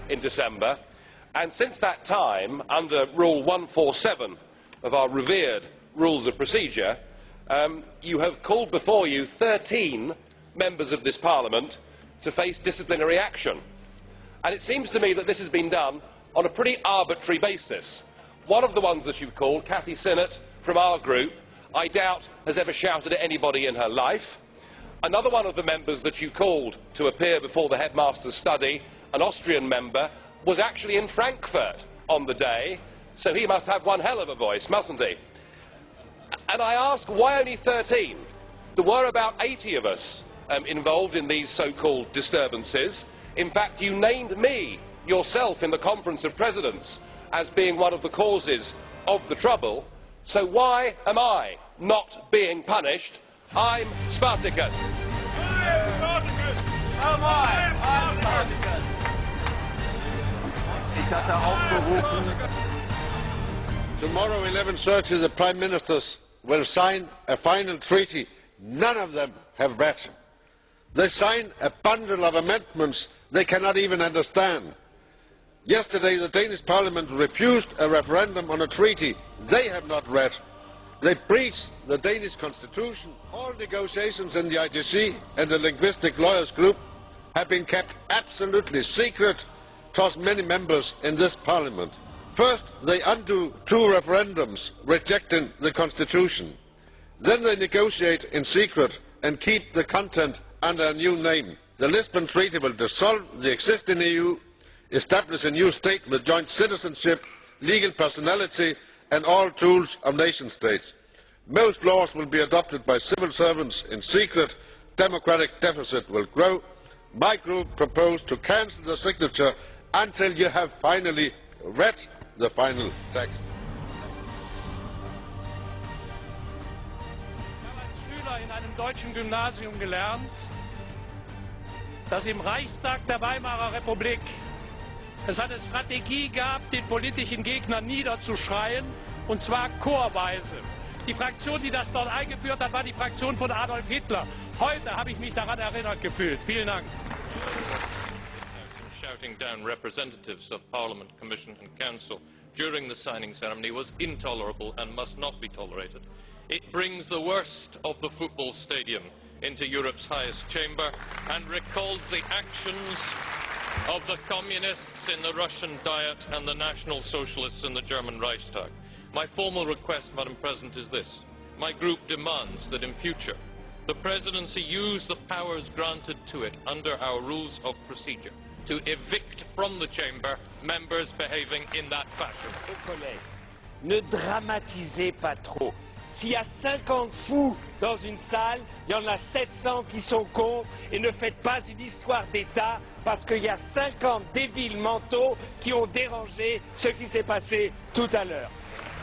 in December, and since that time, under Rule 147 of our revered Rules of Procedure, you have called before you 13 members of this Parliament to face disciplinary action. And it seems to me that this has been done on a pretty arbitrary basis. One of the ones that you've called, Cathy Sinnott from our group, I doubt has ever shouted at anybody in her life. Another one of the members that you called to appear before the headmaster's study, an Austrian member, was actually in Frankfurt on the day, so he must have one hell of a voice, mustn't he? And I ask, why only 13? There were about 80 of us involved in these so-called disturbances. In fact, you named me yourself in the Conference of Presidents as being one of the causes of the trouble. So why am I not being punished? I'm Spartacus. I'm Spartacus. Oh my, I'm Spartacus. Tomorrow, 11:30, the Prime Ministers will sign a final treaty none of them have read. They sign a bundle of amendments they cannot even understand. Yesterday, the Danish Parliament refused a referendum on a treaty they have not read. They breached the Danish constitution. All negotiations in the IGC and the Linguistic Lawyers Group have been kept absolutely secret towards many members in this Parliament. First, they undo 2 referendums rejecting the constitution. Then they negotiate in secret and keep the content under a new name. The Lisbon Treaty will dissolve the existing EU, establish a new state with joint citizenship, legal personality and all tools of nation states. Most laws will be adopted by civil servants in secret. Democratic deficit will grow. My group proposed to cancel the signature until you have finally read the final text. Ich habe als Schüler in einem deutschen Gymnasium gelernt, dass im Reichstag der Weimarer Republik es eine Strategie gab, den politischen Gegner niederzuschreien, und zwar chorweise. Die Fraktion, die das dort eingeführt hat, war die Fraktion von Adolf Hitler. Heute habe ich mich daran erinnert gefühlt. Vielen Dank. Shouting down representatives of Parliament, Commission and Council during the signing ceremony was intolerable and must not be tolerated. It brings the worst of the football stadium into Europe's highest chamber and recalls the actions of the communists in the Russian Diet and the National Socialists in the German Reichstag. My formal request, Madam President, is this. My group demands that in future the Presidency use the powers granted to it under our rules of procedure to evict from the chamber members behaving in that fashion. Ne dramatisez pas trop. S'il y a 50 fous dans une salle, il y en a 700 qui sont contre, et ne faites pas une histoire d'État parce qu'il y a 50 débiles mentaux qui ont dérangé ce qui s'est passé tout à l'heure.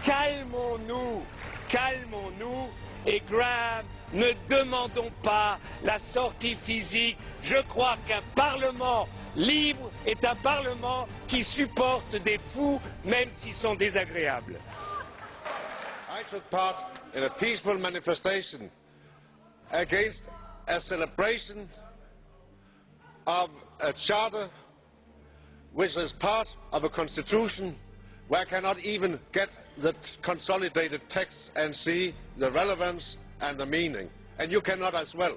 Calmons-nous, calmons-nous, et Graham, ne demandons pas la sortie physique. Je crois qu'un Parlement libre est un Parlement qui supporte des fous, même s'ils sont désagréables. I took part in a peaceful manifestation against a celebration of a charter which is part of a constitution where I cannot even get the consolidated text and see the relevance and the meaning. And you cannot as well.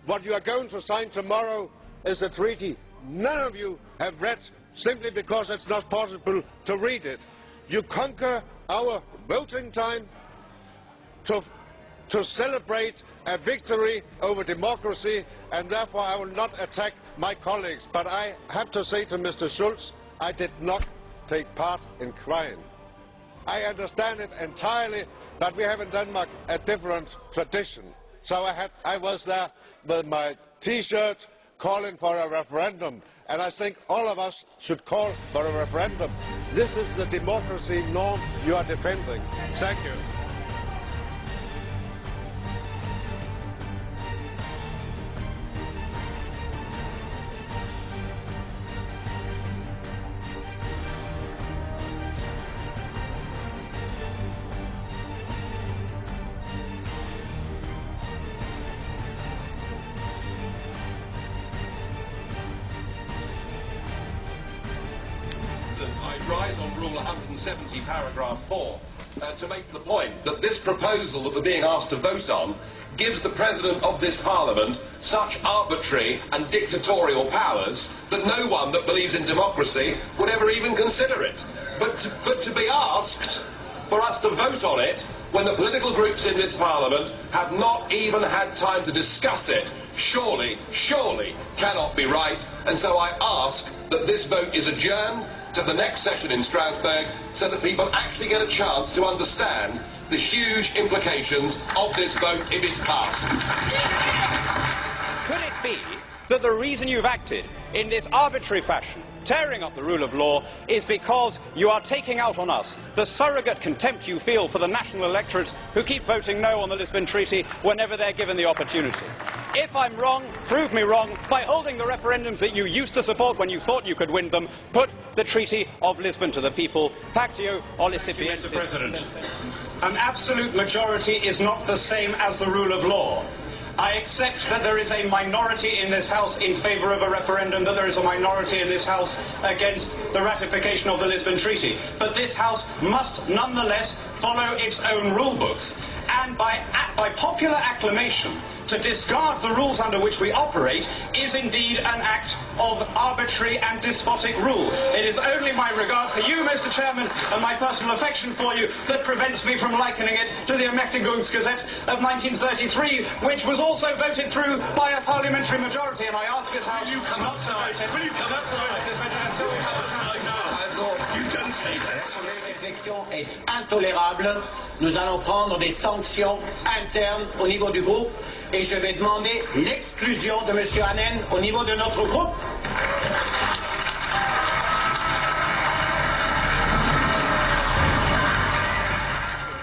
What you are going to sign tomorrow is a treaty none of you have read simply because it's not possible to read it. You conquer our voting time to celebrate a victory over democracy, and therefore I will not attack my colleagues. But I have to say to Mr. Schulz, I did not take part in crying. I understand it entirely, but we have in Denmark a different tradition. So I was there with my T-shirt calling for a referendum, and I think all of us should call for a referendum. This is the democracy norm you are defending. Thank you. Rule 170, paragraph 4, to make the point that this proposal that we're being asked to vote on gives the President of this Parliament such arbitrary and dictatorial powers that no one that believes in democracy would ever even consider it. But to be asked for us to vote on it when the political groups in this Parliament have not even had time to discuss it, surely cannot be right. And so I ask that this vote is adjourned to the next session in Strasbourg so that people actually get a chance to understand the huge implications of this vote if it's passed. Could it be that the reason you've acted in this arbitrary fashion, tearing up the rule of law, is because you are taking out on us the surrogate contempt you feel for the national electorates who keep voting no on the Lisbon Treaty whenever they're given the opportunity? If I'm wrong, prove me wrong by holding the referendums that you used to support when you thought you could win them. Put the Treaty of Lisbon to the people. Pactio o Licipiensis. Mr. President, an absolute majority is not the same as the rule of law. I accept that there is a minority in this House in favour of a referendum, that there is a minority in this House against the ratification of the Lisbon Treaty. But this House must nonetheless follow its own rule books. And by popular acclamation, to discard the rules under which we operate is indeed an act of arbitrary and despotic rule. It is only my regard for you, Mr. Chairman, and my personal affection for you that prevents me from likening it to the Ermächtigungsgesetz of 1933, which was also voted through by a parliamentary majority, and I ask this House not to vote it. Will you come outside? Until we have a time now. You don't say that. Cette réflexion est intolérable. Nous allons prendre des sanctions internes au niveau du groupe et je vais demander l'exclusion de M. Hannen au niveau de notre groupe.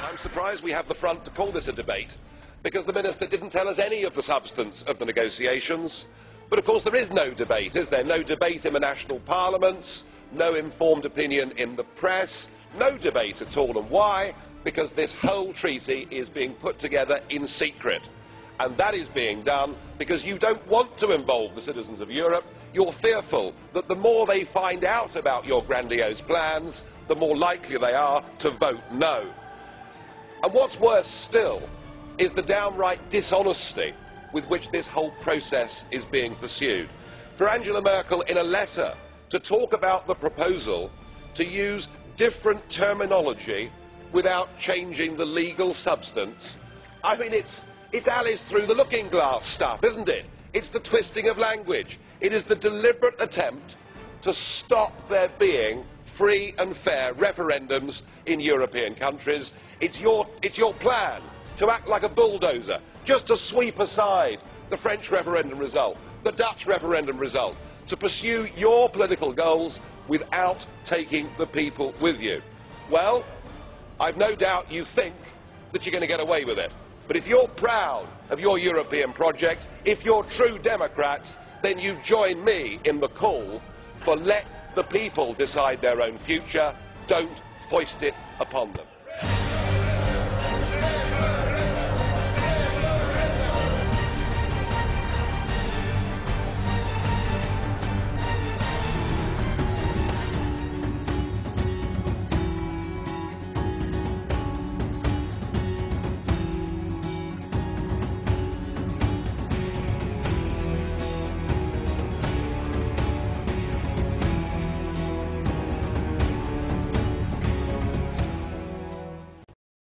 I'm surprised we have the front to call this a debate, because the Minister didn't tell us any of the substance of the negotiations. But of course there is no debate, is there? No debate in the national parliaments, no informed opinion in the press, no debate at all. And why? Because this whole treaty is being put together in secret. And that is being done because you don't want to involve the citizens of Europe. You're fearful that the more they find out about your grandiose plans, the more likely they are to vote no. And what's worse still is the downright dishonesty with which this whole process is being pursued. For Angela Merkel, in a letter, to talk about the proposal, to use different terminology without changing the legal substance, I mean, it's Alice through the looking glass stuff, isn't it? It's the twisting of language. It is the deliberate attempt to stop there being free and fair referendums in European countries. It's your plan to act like a bulldozer, just to sweep aside the French referendum result, the Dutch referendum result, to pursue your political goals without taking the people with you. Well, I've no doubt you think that you're going to get away with it. But if you're proud of your European project, if you're true Democrats, then you join me in the call for let the people decide their own future. Don't foist it upon them.